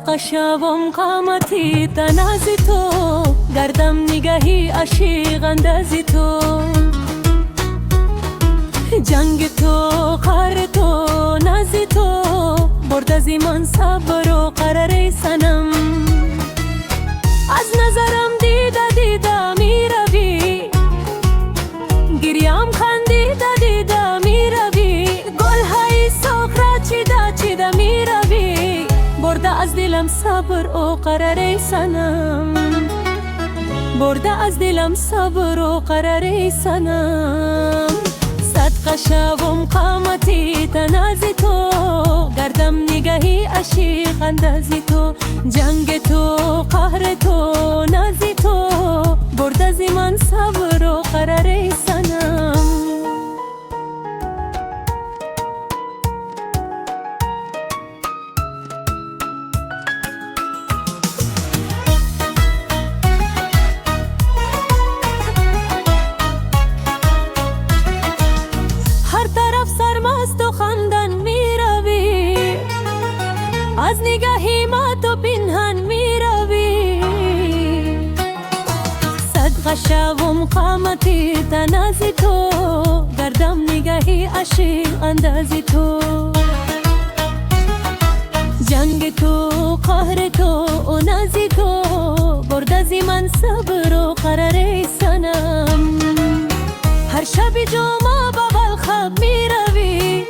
قشاوم قامتی تنازی تو، گردم نگاهی عشیق اندازی تو. جنگ تو، قهر تو، نازی تو، برد از ایمان صبر و قرار سنم. از نظرم دیده می روی، گریم خندیده دیده می روی. گلهای سرخ را چیده می روی، برده از دلم صبر و قرار سنم. برده از دلم صبر و قرار سنم. صدقه شوم قامتی تنازی تو، گردم نگاهی عشیق اندازی تو. جنگ تو، قهر تو، نازی تو، برده از من صبر و قرار سنم. از نگاهی ما تو پنهان می روی. صدقه شوم قامتی تنازی تو، گردم نگاهی عشیق اندازی تو. جنگ تو، قهر تو، نازی تو، برد از من صبر و قرار سنم. هر شب جمعه با خواب می روی،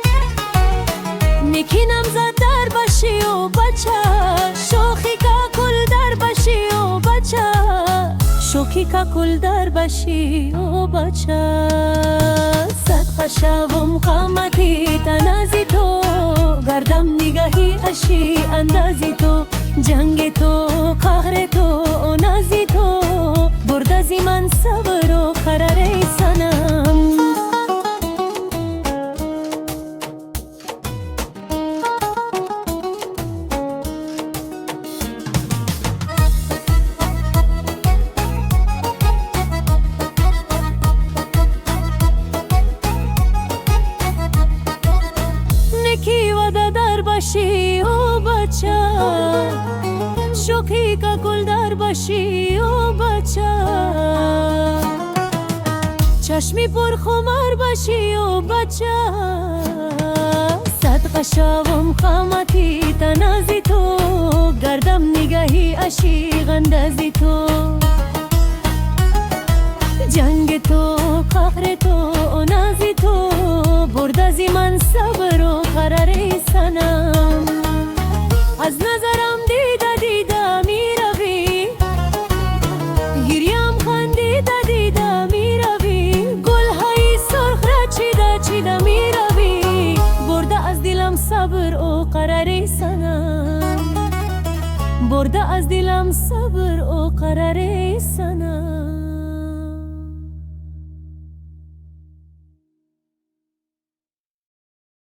نکینم زد در باشی و بچه. شوخی که کل در باشی و بچه، شوخی که کل در باشی و بچه. صدقه شوم قامتی تنازی تو، گردم نگاهی عشی اندازی تو. جنگ تو، قهر تو، نازی تو، برد از من صبر و قرار سنم. باشی و بچه، شوخی که گل در باشی و بچه. چشمی پر خمار باشی و بچه. صدقه شوم قامتی تنازی تو، گردم نگاهی عشیق اندازی تو. جنگ تو، قهر تو، نازی تو، برد از من صبر و قرار سنم. از نظرم دیده می روی، گریم خندیده دیده می روی. گلهای سرخ را چیده می روی، برده از دلم صبر و قرار سنم. برده از دلم صبر و قرار سنم.